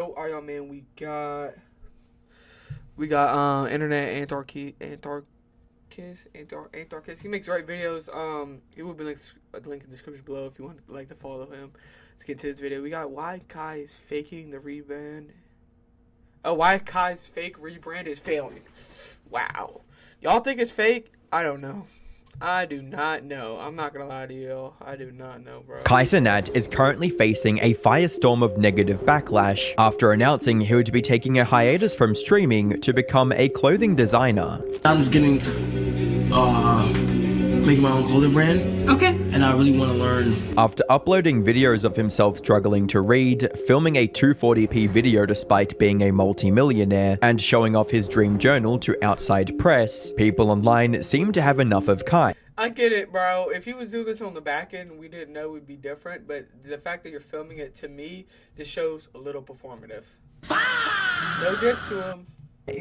Oh, all right, y'all, man. We got Antarchist. He makes great videos. He will be the link in the description below if you want to to follow him. Let's get to this video. We got why Kai is faking the rebrand. Oh, why Kai's fake rebrand is failing. Wow, y'all think it's fake? I don't know. I do not know. I'm not gonna lie to you. I do not know, bro. Cenat is currently facing a firestorm of negative backlash after announcing he would be taking a hiatus from streaming to become a clothing designer. I'm just getting to making my own clothing brand. Okay. And I really want to learn. After uploading videos of himself struggling to read, filming a 240p video despite being a multi-millionaire, and showing off his dream journal to outside press, people online seem to have enough of Kai. I get it, bro. If he was doing this on the back end, we didn't know it would be different. But the fact that you're filming it, to me, just shows a little performative. No diss to him.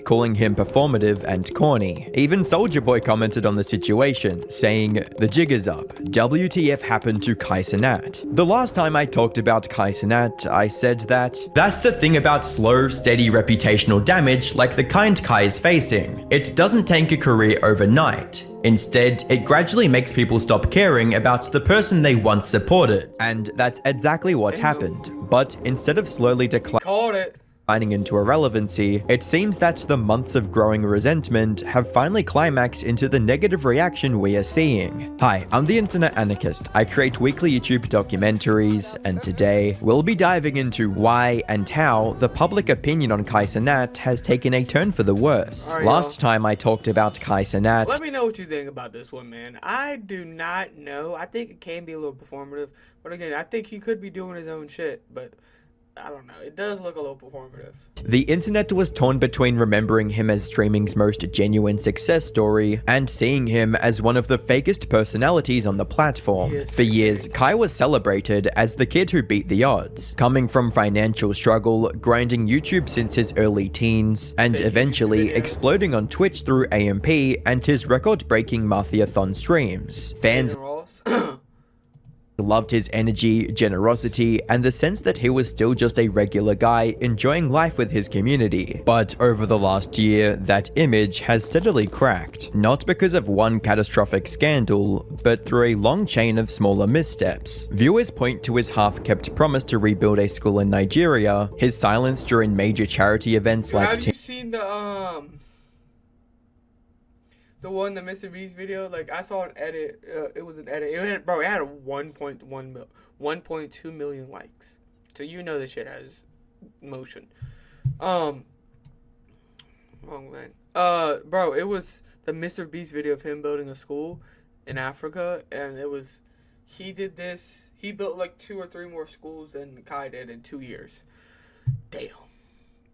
Calling him performative and corny. Even Soulja Boy commented on the situation, saying, "The jig is up. WTF happened to Cenat." The last time I talked about Cenat, I said that, "That's the thing about slow, steady reputational damage like the kind Kai is facing. It doesn't take a career overnight. Instead, it gradually makes people stop caring about the person they once supported." And that's exactly what happened. But instead of slowly Called it. declining into irrelevancy, it seems that the months of growing resentment have finally climaxed into the negative reaction we are seeing. Hi, I'm the Internet Anarchist. I create weekly YouTube documentaries, and today we'll be diving into why and how the public opinion on Cenat has taken a turn for the worse. Right, Last time I talked about Cenat, let me know what you think about this one, man. I do not know. I think it can be a little performative, but again, I think he could be doing his own shit, but I don't know. It does look a little performative. the internet was torn between remembering him as streaming's most genuine success story and seeing him as one of the fakest personalities on the platform. For years, Kai was celebrated as the kid who beat the odds, coming from financial struggle, grinding YouTube since his early teens, and eventually exploding on Twitch through AMP and his record-breaking Mafiathon streams. Fans loved his energy, generosity, and the sense that he was still just a regular guy enjoying life with his community. But over the last year, that image has steadily cracked, not because of one catastrophic scandal, but through a long chain of smaller missteps. Viewers point to his half-kept promise to rebuild a school in Nigeria, his silence during major charity events like have you seen the one, the Mr. Beast video? Like, I saw an edit. It was an edit. It had a 1.2 million likes. So you know this shit has motion. Wrong thing. Bro, it was the Mr. Beast video of him building a school in Africa, and he did this. He built like 2 or 3 more schools than Kai did in 2 years. Damn.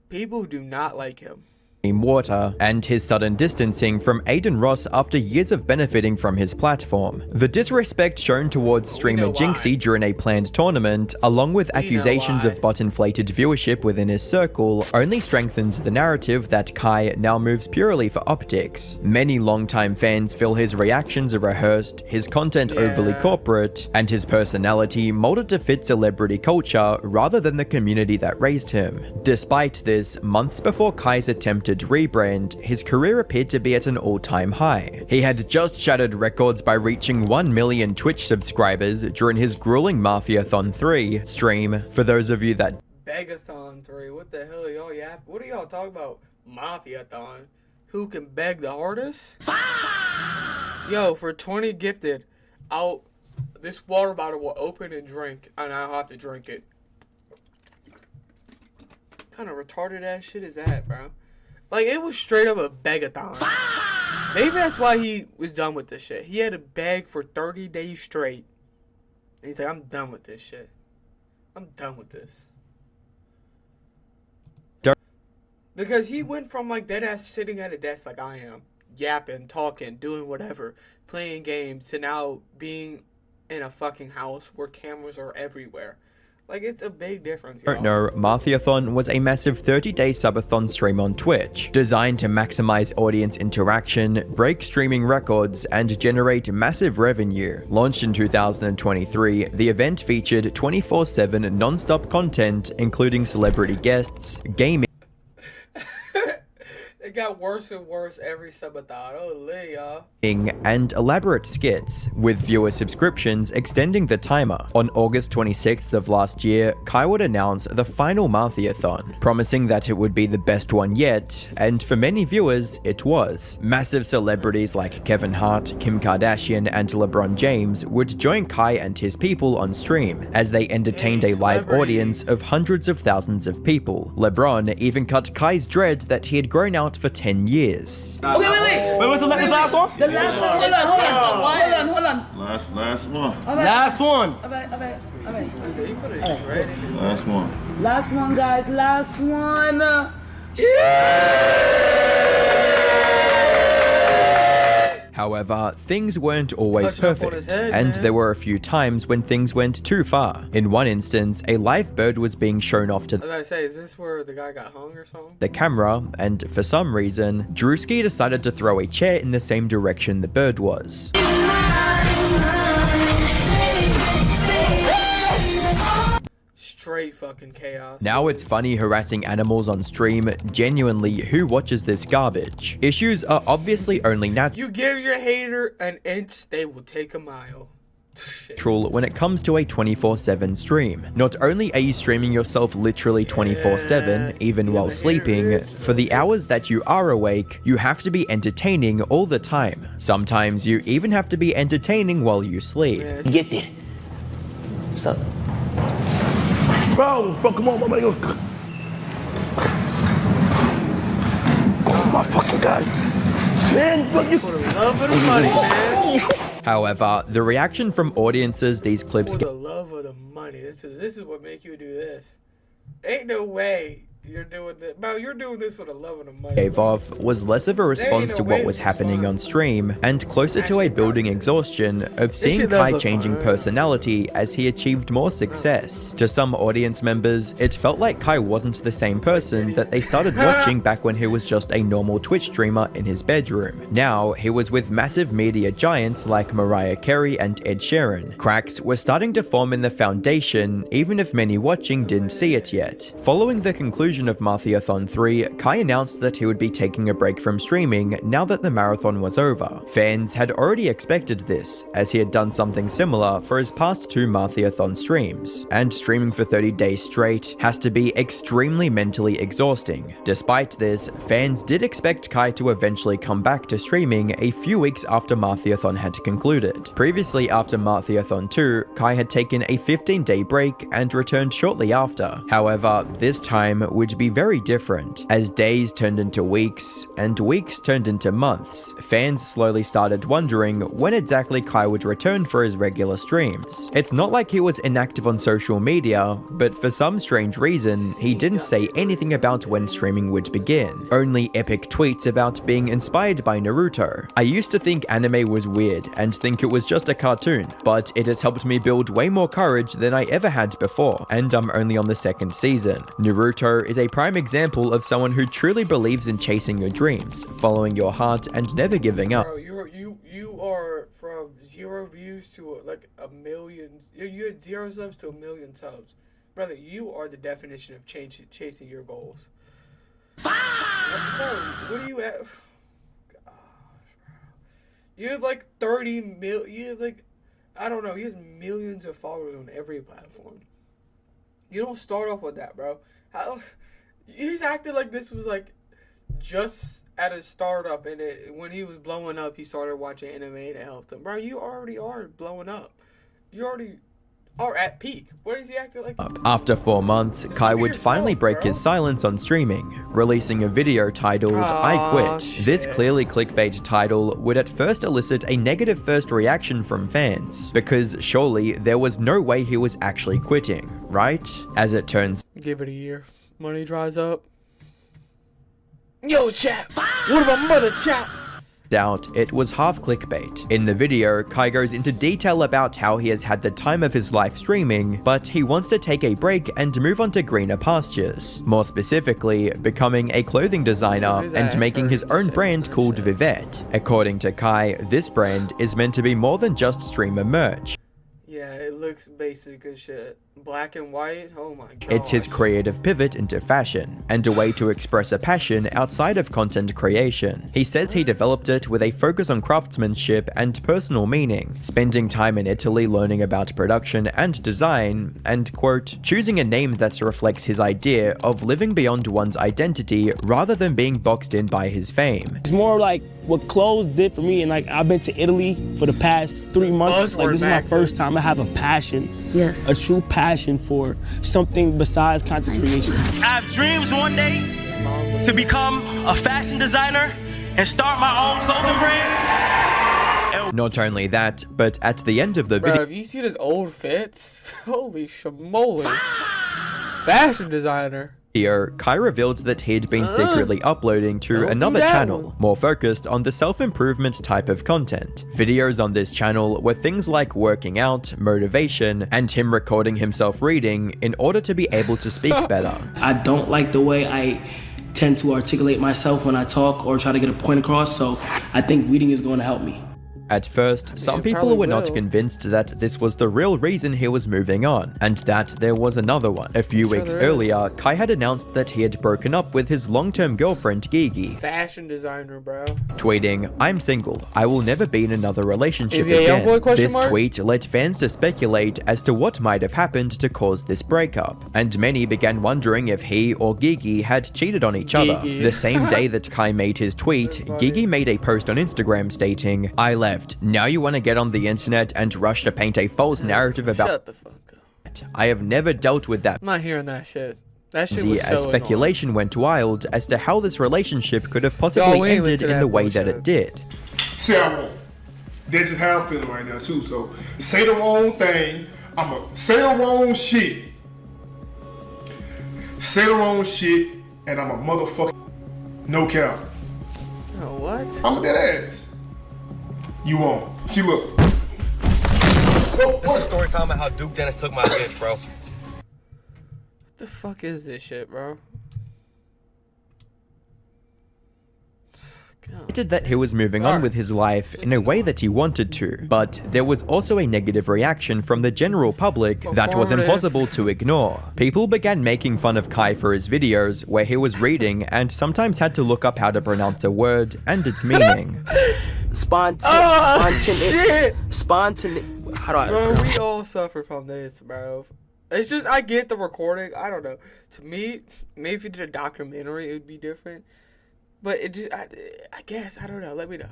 People do not like him. Water, and his sudden distancing from Aiden Ross after years of benefiting from his platform. The disrespect shown towards streamer Jinxie during a planned tournament, along with accusations of bot-inflated viewership within his circle, only strengthened the narrative that Kai now moves purely for optics. Many longtime fans feel his reactions are rehearsed, his content overly corporate, and his personality molded to fit celebrity culture rather than the community that raised him. Despite this, months before Kai's attempted rebrand, his career appeared to be at an all-time high. He had just shattered records by reaching 1 million Twitch subscribers during his grueling Mafiathon 3 stream. For those of you that Begathon 3, what the hell are y'all what are y'all talking about? Mafiathon? Who can beg the hardest? Yo, for 20 gifted, this water bottle will open and drink, and I'll have to drink it. What kind of retarded ass shit is that, bro? Like, it was straight up a begathon. Maybe that's why he was done with this shit. He had to beg for 30 days straight. And he's like, I'm done with this shit. I'm done with this. Because he went from, like, dead ass sitting at a desk like I am, yapping, talking, doing whatever, playing games, to now being in a fucking house where cameras are everywhere. Like, it's a big difference. Don't know, Marthiathon was a massive 30-day subathon stream on Twitch, designed to maximize audience interaction, break streaming records, and generate massive revenue. Launched in 2023, the event featured 24/7 non-stop content, including celebrity guests, gaming, It got worse and worse every subathon. Holy, y'all. and elaborate skits, with viewer subscriptions extending the timer. On August 26th of last year, Kai would announce the final Marthiathon, promising that it would be the best one yet, and for many viewers, it was. Massive celebrities like Kevin Hart, Kim Kardashian, and LeBron James would join Kai and his people on stream, as they entertained a live audience of hundreds of thousands of people. LeBron even cut Kai's dread that he had grown out for 10 years. Okay, wait, what's the last one? The last one, hold on. Last one. Last one. Last one. Last one, guys, last one. However, things weren't always Touch up on his perfect, head, and man. there were a few times when things went too far. In one instance, a live bird was being shown off to I was about to say, is this where the guy got hung or something? the camera, and for some reason, Drewski decided to throw a chair in the same direction the bird was. Straight fucking chaos. Now it's funny harassing animals on stream. Genuinely, who watches this garbage? Issues are obviously only You give your hater an inch, they will take a mile. Shit. natural when it comes to a 24/7 stream. Not only are you streaming yourself literally 24/7, even while sleeping, for the hours that you are awake, you have to be entertaining all the time. Sometimes you even have to be entertaining while you sleep. Yeah, Get there. Stop. Bro, come on, my go. Oh my fucking god. Man, bro, you for the love of the money, man. However, the reaction from audiences these clips For the love of the money. This is what make you do this. Ain't no way you're doing this. Bro, you're doing this for the love of the money. gave off was less of a response to what was happening on stream and closer to a building exhaustion of seeing shit does Kai look changing fun. personality as he achieved more success. To some audience members, it felt like Kai wasn't the same person that they started watching back when he was just a normal Twitch streamer in his bedroom. Now, he was with massive media giants like Mariah Carey and Ed Sheeran. Cracks were starting to form in the foundation, even if many watching didn't see it yet. Following the conclusion of Marthiathon 3, Kai announced that he would be taking a break from streaming now that the marathon was over. Fans had already expected this, as he had done something similar for his past 2 Marthiathon streams, and streaming for 30 days straight has to be extremely mentally exhausting. Despite this, fans did expect Kai to eventually come back to streaming a few weeks after Marthiathon had concluded. Previously, after Marthiathon 2, Kai had taken a 15-day break and returned shortly after. However, this time would be very different, as days turned into weeks, and weeks turned into months. Fans slowly started wondering when exactly Kai would return for his regular streams. It's not like he was inactive on social media, but for some strange reason, he didn't say anything about when streaming would begin. Only epic tweets about being inspired by Naruto. I used to think anime was weird and think it was just a cartoon, but it has helped me build way more courage than I ever had before, and I'm only on the 2nd season. Naruto is a prime example of someone who truly believes in chasing your dreams, following your heart, and never giving up. Bro, you are from 0 views to like a million. You had 0 subs to 1 million subs, brother. You are the definition of chasing your goals. Bro, what do you have? Gosh, bro. You have like 30 mil. You have like, I don't know. You have millions of followers on every platform. You don't start off with that, bro. How? He's acting like this was like just at a startup, and when he was blowing up, he started watching anime and it helped him. Bro, you already are blowing up. You already are at peak. What is he acting like? After 4 months, Kai would finally break his silence on streaming, releasing a video titled I Quit. This clearly clickbait title would at first elicit a negative first reaction from fans, because surely there was no way he was actually quitting, right? As it turns Give it a year. Money dries up. Yo, chat. What about mother chat? out, it was half clickbait. In the video, Kai goes into detail about how he has had the time of his life streaming, but he wants to take a break and move on to greener pastures. More specifically, becoming a clothing designer and making his own brand called VID. According to Kai, this brand is meant to be more than just streamer merch. Yeah, it looks basic as shit. Black and white, oh my god. It's his creative pivot into fashion, and a way to express a passion outside of content creation. He says he developed it with a focus on craftsmanship and personal meaning, spending time in Italy learning about production and design, and quote, choosing a name that reflects his idea of living beyond one's identity rather than being boxed in by his fame. It's more like what clothes did for me, and like I've been to Italy for the past 3 months. Like this is my first time I have a passion, a true passion for something besides content creation. I have dreams one day to become a fashion designer and start my own clothing brand. Not only that, but at the end of the video, have you seen his old fits? Holy shamoly. Fashion designer. Kai revealed that he'd been secretly uploading to another channel, more focused on the self-improvement type of content. Videos on this channel were things like working out, motivation, and him recording himself reading in order to be able to speak better. I don't like the way I tend to articulate myself when I talk or try to get a point across, so I think reading is going to help me. At first, some people were not convinced that this was the real reason he was moving on, and that there was another one. A few weeks earlier, Kai had announced that he had broken up with his long-term girlfriend, Gigi. Fashion designer, bro. Tweeting, "I'm single. I will never be in another relationship again." This tweet led fans to speculate as to what might have happened to cause this breakup, and many began wondering if he or Gigi had cheated on each other. The same day that Kai made his tweet, Gigi made a post on Instagram stating, "I left. Now you want to get on the internet and rush to paint a false narrative about Shut the fuck up. I have never dealt with that." I'm not hearing that shit. That shit was so speculation went wild as to how this relationship could have possibly ended in the way that it did. Say I won't. That's just how I'm feeling right now too. So say the wrong thing. I'ma say the wrong shit. Say the wrong shit, and I'm a motherfucker. No cap. Oh, what? I'm a dead ass. You won't. See, look. This is a story time about how Duke Dennis took my bitch, bro. What the fuck is this shit, bro? Did that he was moving on with his life in a way that he wanted to, but there was also a negative reaction from the general public that was impossible to ignore. People began making fun of Kai for his videos where he was reading and sometimes had to look up how to pronounce a word and its meaning. Shit! How do I? Bro, we all suffer from this, bro. It's just, I get the recording. I don't know. To me, maybe if you did a documentary, it would be different. But it just, I guess, I don't know. Let me know.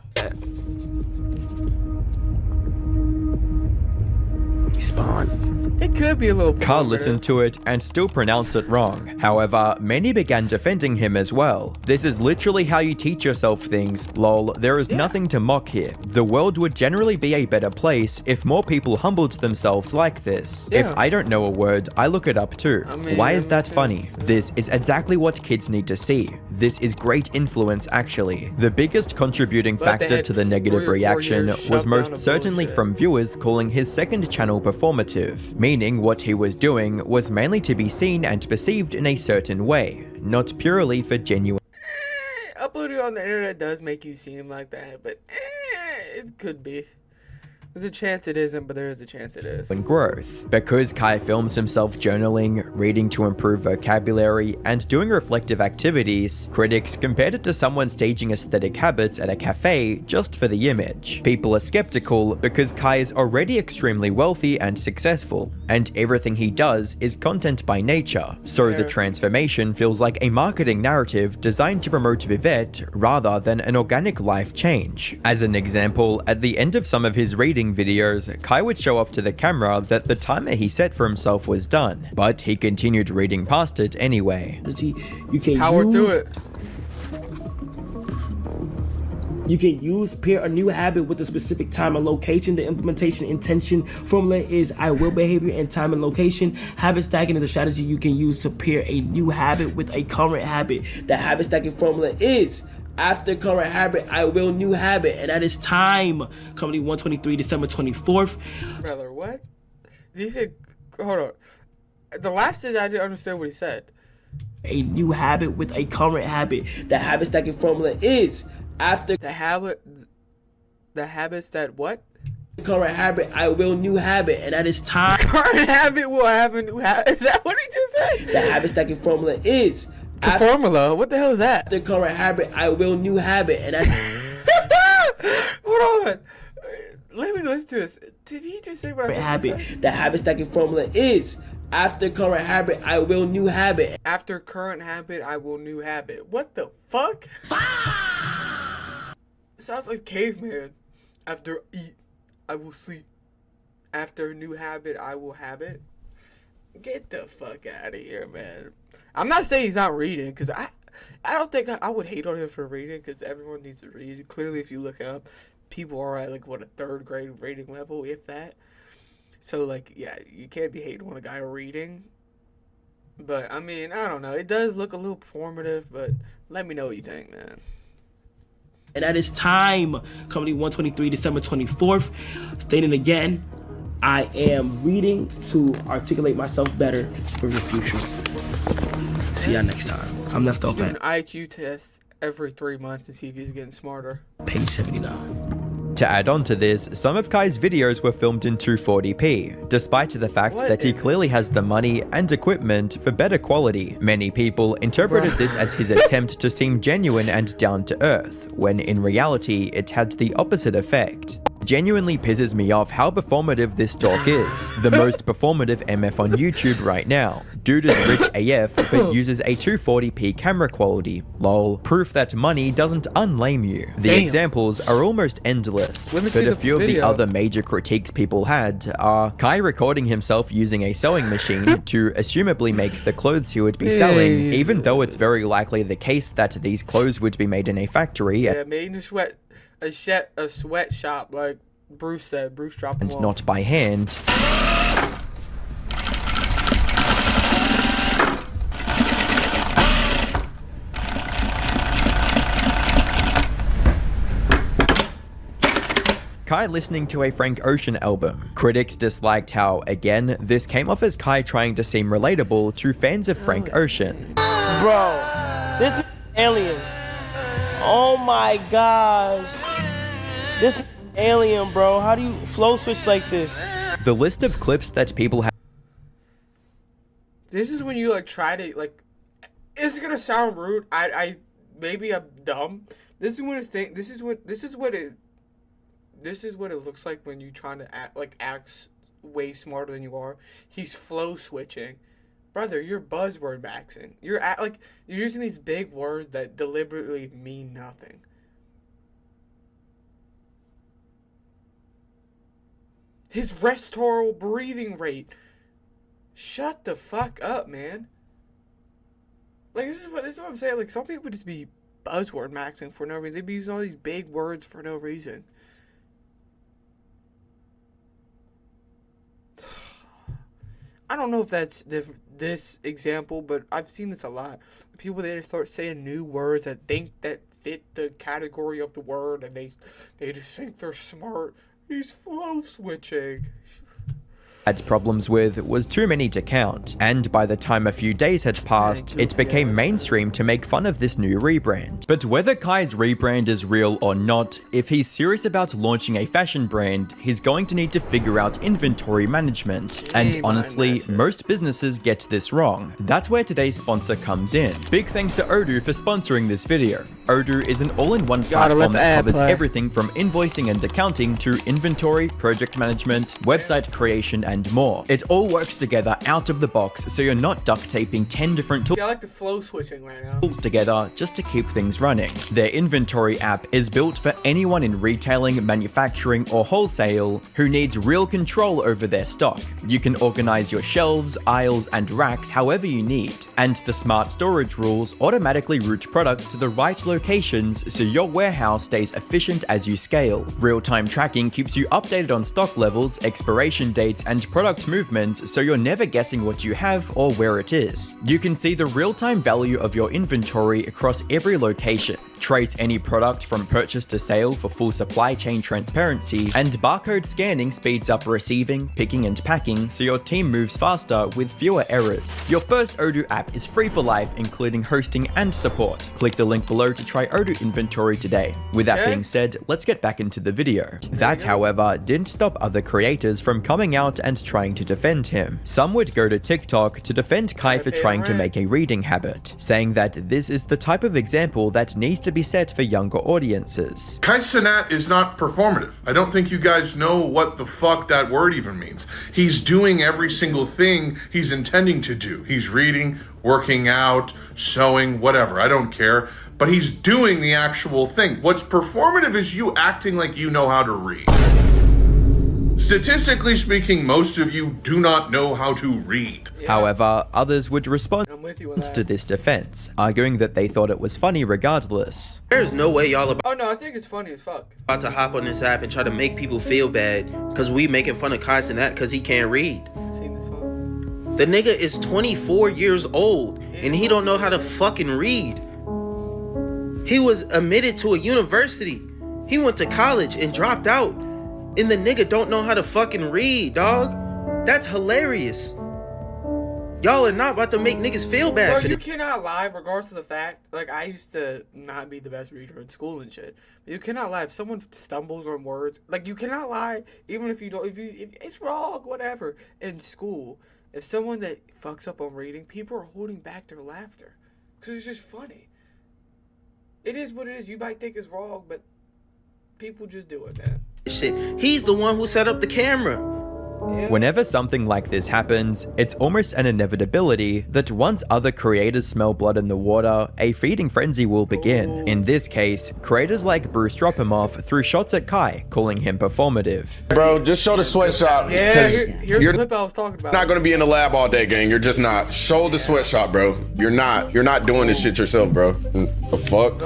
Spawn. It could be a little. Carl listened to it and still pronounced it wrong. However, many began defending him as well. "This is literally how you teach yourself things, lol. There is nothing to mock here. The world would generally be a better place if more people humbled themselves like this. If I don't know a word, I look it up too. Why is that funny? This is exactly what kids need to see. This is great influence actually." The biggest contributing factor to the negative reaction was most certainly from viewers calling his second channel performative, meaning what he was doing was mainly to be seen and perceived in a certain way, not purely for genuine. Uploading on the internet does make you seem like that, but it could be. There's a chance it isn't, but there is a chance it is. Growth. Because Kai films himself journaling, reading to improve vocabulary, and doing reflective activities, critics compared it to someone staging aesthetic habits at a cafe just for the image. People are skeptical because Kai is already extremely wealthy and successful, and everything he does is content by nature, so the transformation feels like a marketing narrative designed to promote VID rather than an organic life change. As an example, at the end of some of his reading videos, Kai would show off to the camera that the timer he set for himself was done, but he continued reading past it anyway. You can power through it. You can pair a new habit with a specific time and location. The implementation intention formula is I will behavior and time and location. Habit stacking is a strategy you can use to pair a new habit with a current habit. The habit stacking formula is After current habit, I will new habit, and that is time. Company 123, December 24th. Brother, what? He said, hold on. The last is I didn't understand what he said. A new habit with a current habit. The habit stacking formula is after the habits that what? Current habit, I will new habit, and that is time. Current habit will have a new habit. Is that what he just said? The habit stacking formula is the formula. What the hell is that? After current habit, I will new habit, and that. Hold on. Let me listen to this. Did he just say what I habit? The habit stacking formula is after current habit, I will new habit. After current habit, I will new habit. What the fuck? Sounds like caveman. After eat, I will sleep. After new habit, I will have it. Get the fuck out of here, man. I'm not saying he's not reading, because I don't think I would hate on him for reading, because everyone needs to read. Clearly, if you look up, people are at like, what, a 3rd grade rating level, if that. So, like, yeah, you can't be hating on a guy reading. But, I mean, I don't know. It does look a little formative, but let me know what you think, man. And that is time. Company 123, December 24th. Stating again, I am reading to articulate myself better for the future. See y'all next time. I'm left off at an IQ test every 3 months and see if he's getting smarter. Page 79. To add on to this, some of Kai's videos were filmed in 240p, despite the fact that he clearly has the money and equipment for better quality. Many people interpreted this as his attempt to seem genuine and down to earth, when in reality it had the opposite effect. Genuinely pisses me off how performative this talk is. The most performative MF on YouTube right now. Dude is rich AF but uses a 240p camera quality. Lol. Proof that money doesn't unlame you. The examples are almost endless. But a few of the other major critiques people had are Kai recording himself using a sewing machine to assumably make the clothes he would be selling, even though it's very likely the case that these clothes would be made in a factory. Yeah, made in a sweatshop, like Bruce said. Bruce dropped them and off. Not by hand. Kai listening to a Frank Ocean album. Critics disliked how, again, this came off as Kai trying to seem relatable to fans of Frank Ocean. Bro, this alien. Oh my gosh. This alien, bro. How do you flow switch like this? The list of clips that people have. This is when you like try to like. It's gonna sound rude. Maybe I'm dumb. This is when I think. This is what it looks like when you trying to act way smarter than you are. He's flow switching. Brother, you're buzzword maxing. You're using these big words that deliberately mean nothing. His respiratory breathing rate. Shut the fuck up, man. Like this is what I'm saying. Like some people just be buzzword maxing for no reason. They be using all these big words for no reason. I don't know if that's this example, but I've seen this a lot. People, they just start saying new words that fit the category of the word, and they just think they're smart. He's flow switching. Had problems with was too many to count, and by the time a few days had passed, it became mainstream to make fun of this new rebrand. But whether Kai's rebrand is real or not, if he's serious about launching a fashion brand, he's going to need to figure out inventory management. And honestly, most businesses get this wrong. That's where today's sponsor comes in. Big thanks to Odoo for sponsoring this video. Odoo is an all-in-one platform that covers everything from invoicing and accounting to inventory, project management, website creation, and more. It all works together out of the box, so you're not duct taping 10 different tools. Yeah, I like the flow switching right now. Together just to keep things running. Their inventory app is built for anyone in retailing, manufacturing, or wholesale who needs real control over their stock. You can organize your shelves, aisles, and racks however you need. And the smart storage rules automatically route products to the right locations so your warehouse stays efficient as you scale. Real-time tracking keeps you updated on stock levels, expiration dates, and product movements so you're never guessing what you have or where it is. You can see the real-time value of your inventory across every location. trace any product from purchase to sale for full supply chain transparency, and barcode scanning speeds up receiving, picking and packing so your team moves faster with fewer errors. Your first Odoo app is free for life, including hosting and support. Click the link below to try Odoo Inventory today. With that being said, let's get back into the video. That, however, didn't stop other creators from coming out and trying to defend him. Some would go to TikTok to defend Kai for trying to make a reading habit, saying that this is the type of example that needs to be set for younger audiences. Kai Cenat is not performative. I don't think you guys know what the fuck that word even means. He's doing every single thing he's intending to do. He's reading, working out, sewing, whatever, I don't care. But he's doing the actual thing. What's performative is you acting like you know how to read. Statistically speaking, most of you do not know how to read. However, others would respond to this defense, arguing that they thought it was funny regardless. There's no way y'all Oh no, I think it's funny as fuck. about to hop on this app and try to make people feel bad because we making fun of Kai Cenat because he can't read. Seen this one? The nigga is 24 years old and he don't know how to fucking read. He was admitted to a university. He went to college and dropped out. And the nigga don't know how to fucking read, dog. That's hilarious. Y'all are not about to make niggas feel bad. Bro, you cannot lie regardless of the fact, like, I used to not be the best reader in school and shit. But you cannot lie if someone stumbles on words. Like, you cannot lie even if you don't, if it's wrong, whatever, in school. If someone that fucks up on reading, people are holding back their laughter. Because it's just funny. It is what it is. You might think it's wrong, but people just do it, man. Shit, he's the one who set up the camera. Whenever something like this happens, it's almost an inevitability that once other creators smell blood in the water, a feeding frenzy will begin. In this case, creators like Bruce Dropomoff threw shots at Kai, calling him performative. Bro, just show the sweatshop. Yeah, here's the clip I was talking about. Not gonna be in the lab all day, gang. You're just not. Show the sweatshop, bro. You're not doing this shit yourself, bro. The fuck?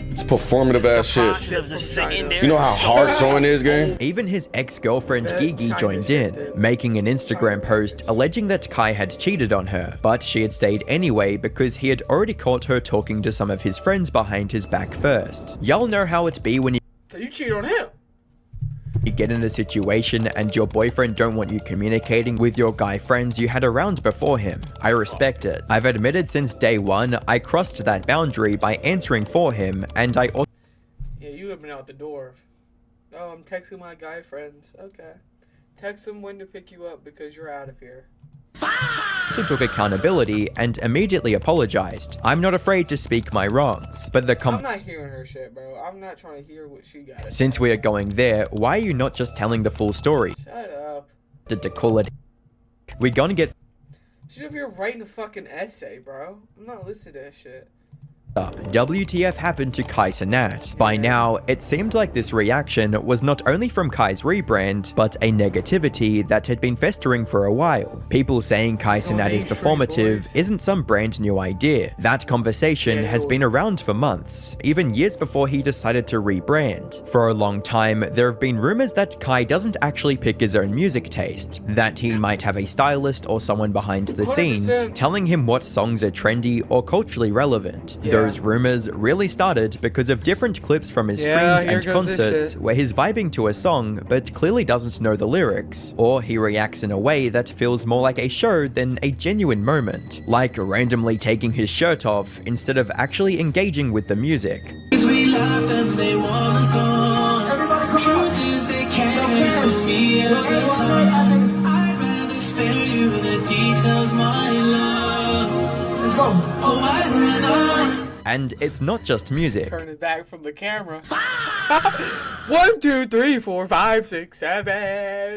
It's performative ass shit. You know how hard sewing is, gang? Even his ex-girlfriend Gigi joined in, making an Instagram post alleging that Kai had cheated on her, but she had stayed anyway because he had already caught her talking to some of his friends behind his back first. Y'all know how it be when you cheat on him. You get in a situation and your boyfriend don't want you communicating with your guy friends you had around before him. I respect it. I've admitted since day one I crossed that boundary by answering for him, and I also— Yeah, you have been out the door. Oh, I'm texting my guy friends. Okay. Text them when to pick you up because you're out of here. took accountability and immediately apologized. I'm not afraid to speak my wrongs, but I'm not hearing her shit, bro. I'm not trying to hear what she got. Since we are going there, why are you not just telling the full story? Shut up. To call it, we're gonna get She's over here writing a fucking essay, bro. I'm not listening to that shit. WTF happened to Kai Cenat. By now, it seemed like this reaction was not only from Kai's rebrand, but a negativity that had been festering for a while. People saying Kai Cenat is performative isn't some brand new idea. That conversation has been around for months, even years before he decided to rebrand. For a long time, there have been rumors that Kai doesn't actually pick his own music taste, that he might have a stylist or someone behind the scenes telling him what songs are trendy or culturally relevant. Those rumors really started because of different clips from his streams and concerts where he's vibing to a song but clearly doesn't know the lyrics, or he reacts in a way that feels more like a show than a genuine moment, like randomly taking his shirt off instead of actually engaging with the music. And it's not just music. Turn it back from the camera. 1, 2, 3, 4, 5, 6, 7.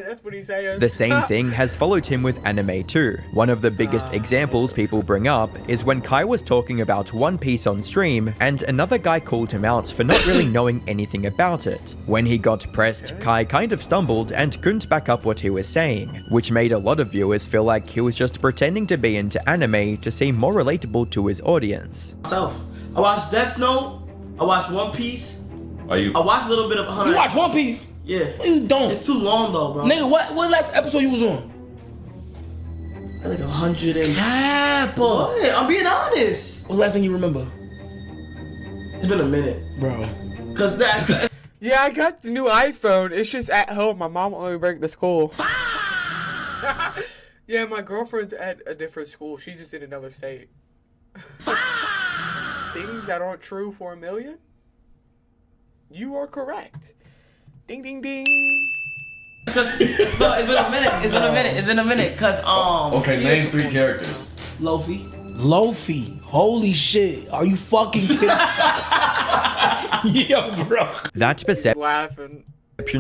That's what he's saying. The same thing has followed him with anime too. One of the biggest examples people bring up is when Kai was talking about One Piece on stream and another guy called him out for not really knowing anything about it. When he got pressed, Kai kind of stumbled and couldn't back up what he was saying, which made a lot of viewers feel like he was just pretending to be into anime to seem more relatable to his audience. I watched Death Note. I watched One Piece. I watched a little bit of 100. You watch One Piece? Yeah. What you don't? It's too long though, bro. Nigga, what last episode you was on? Like 100 and... Cap. What? I'm being honest. What's the last thing you remember? It's been a minute, bro. Cause that's Yeah, I got the new iPhone. It's just at home. My mom only bring it to school. Yeah, my girlfriend's at a different school. She's just in another state. Things that aren't true for a million? You are correct. Ding, ding, ding. Cause it's been a minute. Cause Okay, name 3 characters. Lofi. Holy shit. Are you fucking kidding? Yeah, bro. That perception Laughing.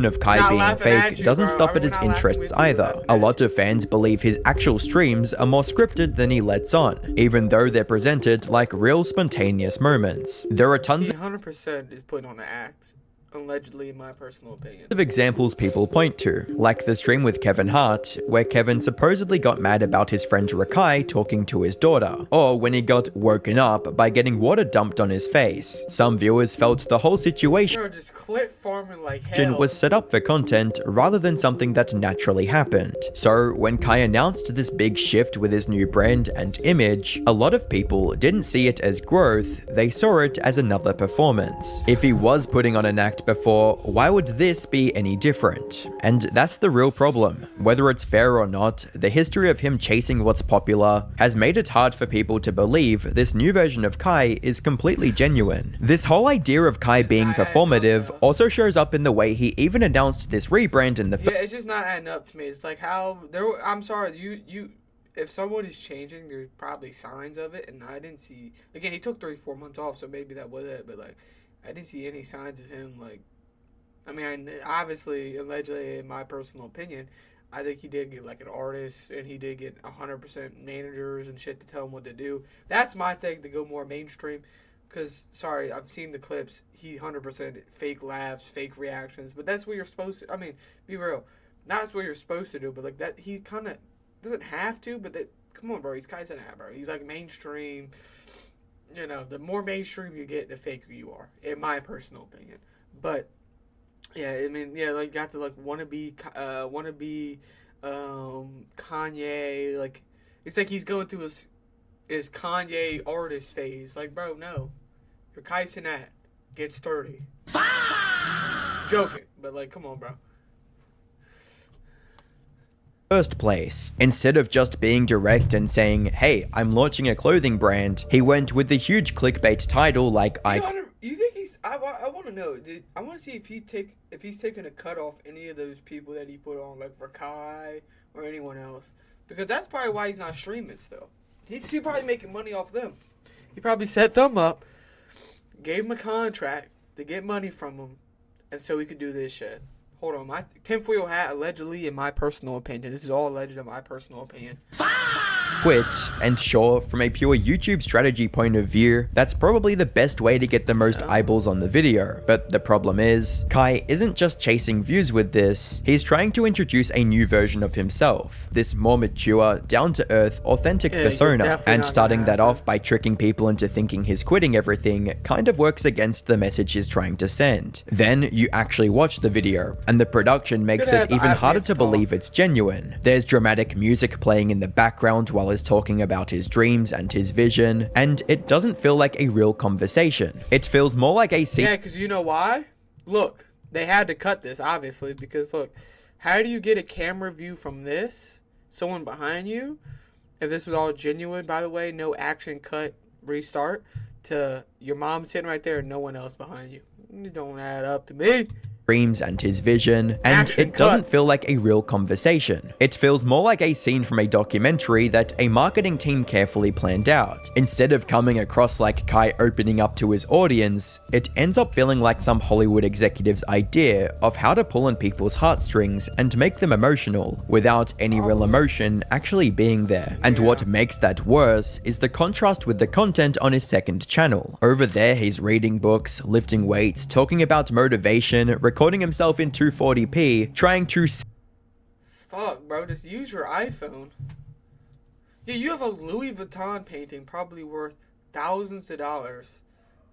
of Kai Not being laughing at fake you, doesn't bro. stop I'm at his not laughing interests with you, either. laughing A at lot of fans believe his actual streams are more scripted than he lets on, even though they're presented like real spontaneous moments. There are tons He 100% is putting on an act. Allegedly, in my personal opinion. of examples people point to, like the stream with Kevin Hart, where Kevin supposedly got mad about his friend Rakai talking to his daughter, or when he got woken up by getting water dumped on his face. Some viewers felt the whole situation Bro, just clip farming like hell. was set up for content rather than something that naturally happened. So when Kai announced this big shift with his new brand and image, a lot of people didn't see it as growth, they saw it as another performance. If he was putting on an act before, why would this be any different? And that's the real problem. Whether it's fair or not, the history of him chasing what's popular has made it hard for people to believe this new version of Kai is completely genuine. This whole idea of Kai being performative also shows up in the way he even announced this rebrand in the Yeah, it's just not adding up to me. It's like how I'm sorry, you if someone is changing, there's probably signs of it, and I didn't see. Again, he took 3-4 months off, so maybe that was it. But like, I didn't see any signs of him. Like, I mean, obviously, allegedly, in my personal opinion, I think he did get like an artist, and he did get 100% managers and shit to tell him what to do. That's my thing, to go more mainstream. Because, sorry, I've seen the clips. He 100% fake laughs, fake reactions. But that's what you're supposed to. I mean, be real. That's what you're supposed to do. But like that, he kind of doesn't have to. But that, come on, bro. He's Kai Cenat, bro. He's like mainstream. You know, the more mainstream you get, the faker you are, in my personal opinion. But yeah, I mean, yeah, like got to like wannabe Kanye. Like, it's like he's going through his Kanye artist phase. Like, bro, no, your Kai Cenat gets 30. Joking, but like, come on, bro. First place. Instead of just being direct and saying, hey, I'm launching a clothing brand, he went with the huge clickbait title like You think he's? I want to know. I want to see if he's taking a cut off any of those people that he put on, like Rakai or anyone else, because that's probably why he's not streaming still. He's probably making money off them. He probably set them up, gave him a contract to get money from him, and so he could do this shit. Hold on, my tinfoil hat, allegedly, in my personal opinion. This is all alleged in my personal opinion. quit, and sure, from a pure YouTube strategy point of view, that's probably the best way to get the most eyeballs on the video. But the problem is, Kai isn't just chasing views with this, he's trying to introduce a new version of himself. This more mature, down-to-earth, authentic persona, and starting that off by tricking people into thinking he's quitting everything kind of works against the message he's trying to send. Then you actually watch the video, and the production makes it even harder to believe it's genuine. There's dramatic music playing in the background while he's talking about his dreams and his vision, and it doesn't feel like a real conversation. It feels more like a scene. Yeah, because you know why? Look, they had to cut this, obviously, because look, how do you get a camera view from this, someone behind you, if this was all genuine, by the way, no action cut, restart, to your mom sitting right there and no one else behind you? It don't add up to me. Dreams and his vision, and it doesn't feel like a real conversation. It feels more like a scene from a documentary that a marketing team carefully planned out. Instead of coming across like Kai opening up to his audience, it ends up feeling like some Hollywood executive's idea of how to pull on people's heartstrings and make them emotional, without any real emotion actually being there. And what makes that worse is the contrast with the content on his second channel. Over there, he's reading books, lifting weights, talking about motivation, recording himself in 240p, trying to Fuck, bro, just use your iPhone. Yeah, you have a Louis Vuitton painting probably worth thousands of dollars,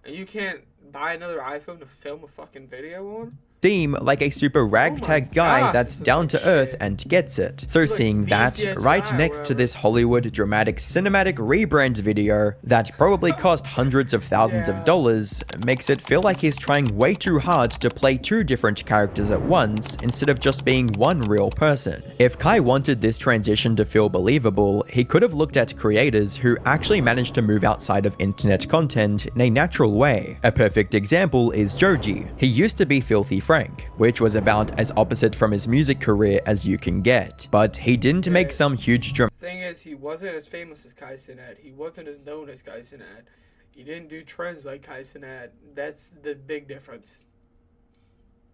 and you can't buy another iPhone to film a fucking video on? seem like a super ragtag guy that's down to earth and gets it. So seeing that right next to this Hollywood dramatic cinematic Rebrand video that probably cost hundreds of thousands of dollars makes it feel like he's trying way too hard to play two different characters at once instead of just being one real person. If Kai wanted this transition to feel believable, he could have looked at creators who actually managed to move outside of internet content in a natural way. A perfect example is Joji. He used to be Filthy Frank, which was about as opposite from his music career as you can get, but he didn't make some huge Thing is, he wasn't as famous as Kai Cenat. He wasn't as known as Kai Cenat. He didn't do trends like Kai Cenat. That's the big difference.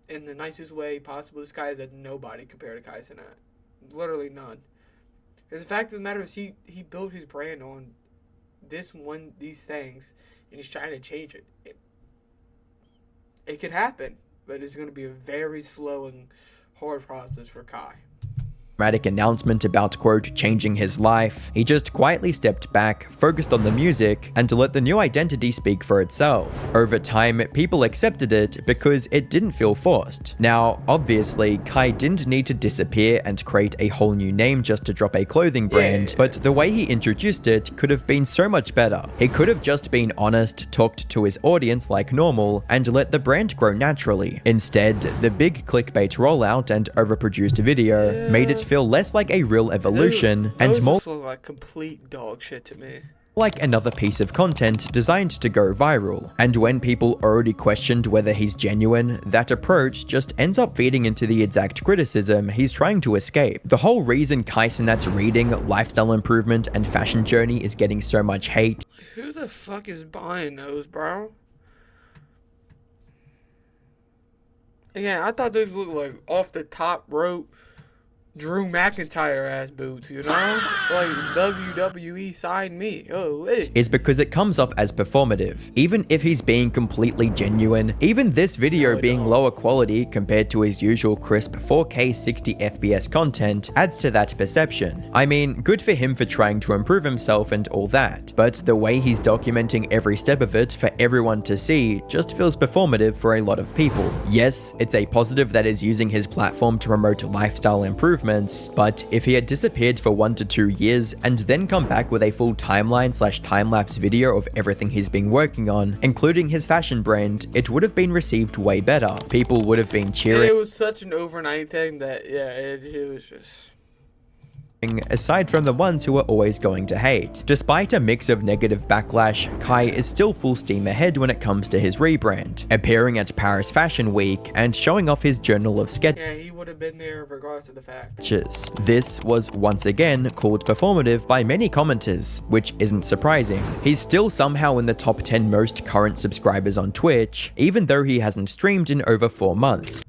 In the nicest way possible, this guy is a nobody compared to Kai Cenat. Literally none. Because the fact of the matter is, he built his brand on these things, and he's trying to change it. It could happen, but it's going to be a very slow and hard process for Kai. Dramatic announcement about, quote, changing his life. He just quietly stepped back, focused on the music, and to let the new identity speak for itself. Over time, people accepted it because it didn't feel forced. Now, obviously, Kai didn't need to disappear and create a whole new name just to drop a clothing brand, but the way he introduced it could have been so much better. He could have just been honest, talked to his audience like normal, and let the brand grow naturally. Instead, the big clickbait rollout and overproduced video made it feel less like a real evolution and more like complete dog shit to me. Like another piece of content designed to go viral. And when people already questioned whether he's genuine, that approach just ends up feeding into the exact criticism he's trying to escape. The whole reason Kai Cenat's reading, lifestyle improvement, and fashion journey is getting so much hate. Who the fuck is buying those, bro? Again, I thought those looked like off the top rope Drew McIntyre ass boots, you know? Like WWE signed me. Oh, is because it comes off as performative, even if he's being completely genuine. Even this video being lower quality compared to his usual crisp 4K 60 FPS content adds to that perception. I mean, good for him for trying to improve himself and all that, but the way he's documenting every step of it for everyone to see just feels performative for a lot of people. Yes, it's a positive that is using his platform to promote lifestyle improvement, but if he had disappeared for 1 to 2 years and then come back with a full timeline/time-lapse video of everything he's been working on, including his fashion brand, it would have been received way better. People would have been cheering. It was such an overnight thing that, yeah, it was just... aside from the ones who are always going to hate. Despite a mix of negative backlash, Kai is still full steam ahead when it comes to his rebrand, appearing at Paris Fashion Week and showing off his journal of sketches. Yeah, he would have been there regardless of the fact. This was once again called performative by many commenters, which isn't surprising. He's still somehow in the top 10 most current subscribers on Twitch, even though he hasn't streamed in over 4 months.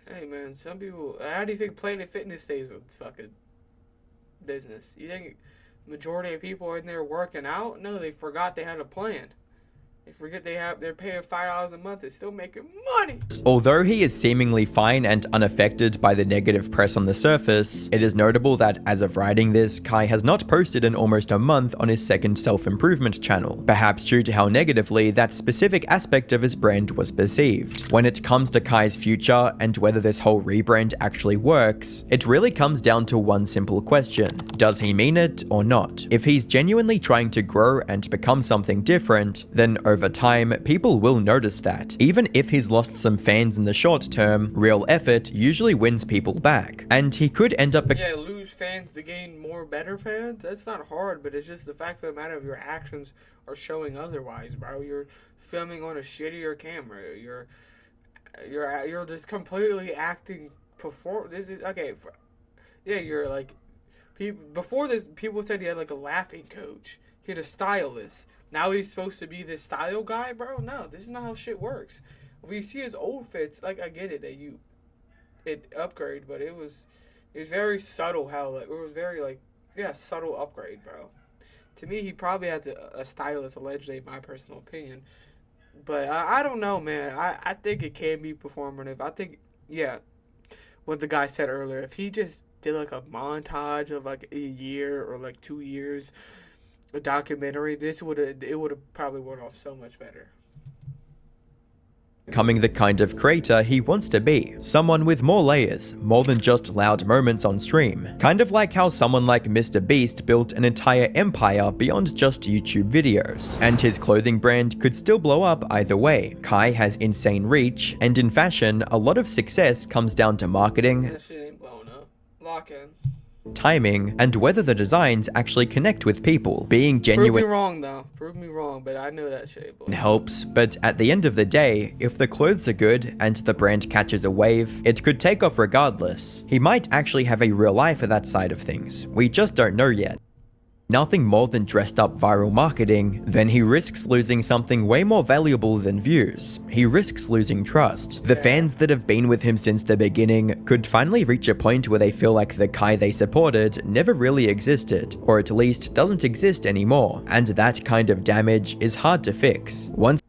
Hey man, some people, how do you think Planet Fitness stays in fucking business? You think majority of people are in there working out? No, they forgot they had a plan. They forget they're paying $5 a month. They're still making money. Although he is seemingly fine and unaffected by the negative press on the surface, it is notable that as of writing this, Kai has not posted in almost a month on his second self-improvement channel, perhaps due to how negatively that specific aspect of his brand was perceived. When it comes to Kai's future and whether this whole rebrand actually works, it really comes down to one simple question: does he mean it or not? If he's genuinely trying to grow and become something different, then over time, people will notice that. Even if he's lost some fans in the short term, real effort usually wins people back, and he could end up lose fans to gain more better fans. That's not hard, but it's just the fact of the matter of your actions are showing otherwise, bro. You're filming on a shittier camera. You're just completely acting This is okay. You're like before this. People said he had like a laughing coach. He had a stylist. Now he's supposed to be this style guy, bro? No, this is not how shit works. If you see his old fits, like, I get it that it upgrade, but it was very subtle how, like, it was very, like, yeah, subtle upgrade, bro. To me, he probably has a stylist, allegedly, in my personal opinion. But I don't know, man. I think it can be performative. I think, yeah, what the guy said earlier, if he just did, like, a montage of, like, a year or, like, 2 years, a documentary, it would have probably worn off so much better. becoming the kind of creator he wants to be. Someone with more layers, more than just loud moments on stream. Kind of like how someone like Mr. Beast built an entire empire beyond just YouTube videos. And his clothing brand could still blow up either way. Kai has insane reach, and in fashion, a lot of success comes down to marketing, That shit ain't blowing up. Lock in. timing, and whether the designs actually connect with people. Being genuine Prove me wrong though. Prove me wrong, but I know that shit ain't blowing up. helps, but at the end of the day, if the clothes are good and the brand catches a wave, it could take off regardless. He might actually have a real eye for that side of things. We just don't know yet. Nothing more than dressed up viral marketing, then he risks losing something way more valuable than views. He risks losing trust. The fans that have been with him since the beginning could finally reach a point where they feel like the Kai they supported never really existed, or at least doesn't exist anymore, and that kind of damage is hard to fix. Once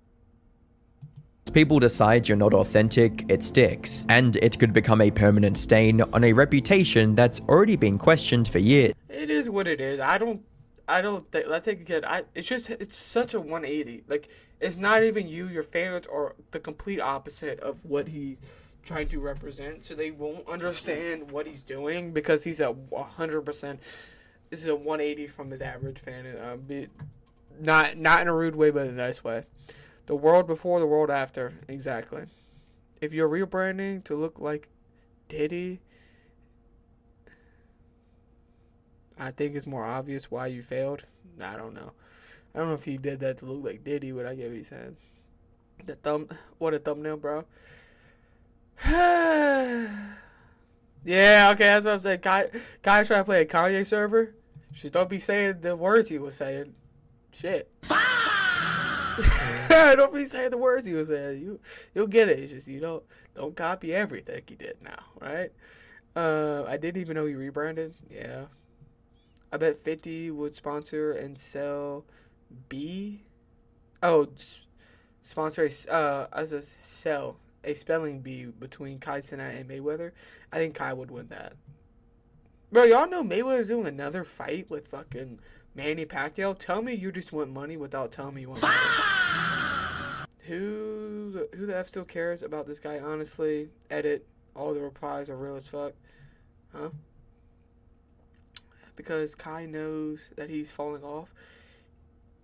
people decide you're not authentic, it sticks, and it could become a permanent stain on a reputation that's already been questioned for years. It is what it is. I think again, it's such a 180. Like, it's not even you, your fans are the complete opposite of what he's trying to represent, so they won't understand what he's doing because he's a 100%. This is a 180 from his average fan. Not in a rude way, but in a nice way. The world before, the world after. Exactly. If you're rebranding to look like Diddy, I think it's more obvious why you failed. I don't know. I don't know if he did that to look like Diddy, but I get what he's saying. What a thumbnail, bro. Yeah, okay, that's what I'm saying. Kai trying to play a Kanye server. Just don't be saying the words he was saying. Shit. Don't be saying the words he was saying. You'll get it. It's just don't copy everything he did now, right? I didn't even know he rebranded. Yeah. I bet 50 would sponsor and sell B. Oh, sponsor as a sell a spelling bee between Kai Cenat and Mayweather. I think Kai would win that. Bro, y'all know Mayweather's doing another fight with fucking Manny Pacquiao. Tell me you just want money without telling me you want money. Who the F still cares about this guy, honestly? Edit. All the replies are real as fuck. Huh? Because Kai knows that he's falling off.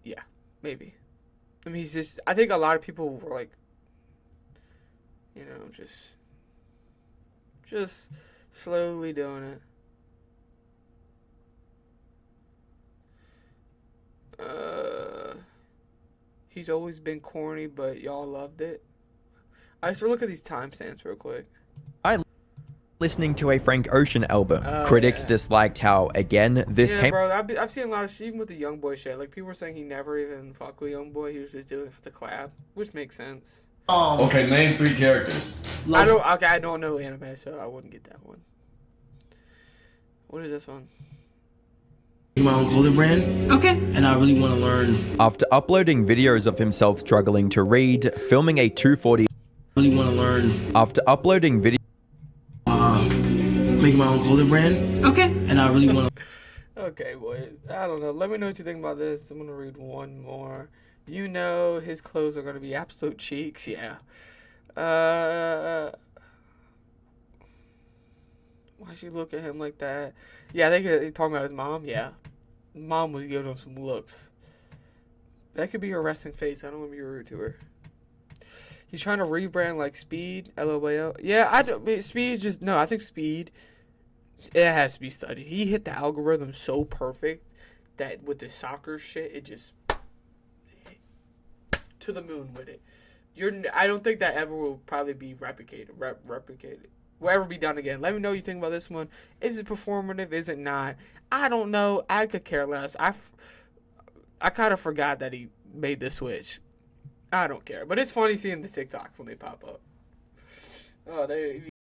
Yeah, maybe. I mean, I think a lot of people were like, just slowly doing it. He's always been corny, but y'all loved it. I just look at these timestamps real quick. Listening to a Frank Ocean album. Critics disliked how, again, this came... bro, I've seen a lot of shit, even with the Youngboy shit. Like, people were saying he never even fucked with Youngboy. He was just doing it for the collab, which makes sense. Okay, name 3 characters. I don't know anime, so I wouldn't get that one. What is this one? My own clothing brand. Okay. And I really want to learn. After uploading videos of himself struggling to read, filming a 240... Really want to learn. After uploading video... Making my own clothing brand. Okay. And I really want to... Okay, boys. I don't know. Let me know what you think about this. I'm going to read one more. You know his clothes are going to be absolute cheeks. Yeah. Why'd you look at him like that? Yeah, I think he's talking about his mom. Yeah. Mom was giving him some looks. That could be her resting face. I don't want to be rude to her. He's trying to rebrand like Speed. LOL. Yeah, I think Speed... It has to be studied. He hit the algorithm so perfect that with the soccer shit, it just to the moon with it. I don't think that ever will probably be replicated. Will ever be done again. Let me know what you think about this one. Is it performative? Is it not? I don't know. I could care less. I kind of forgot that he made the switch. I don't care. But it's funny seeing the TikToks when they pop up. Oh,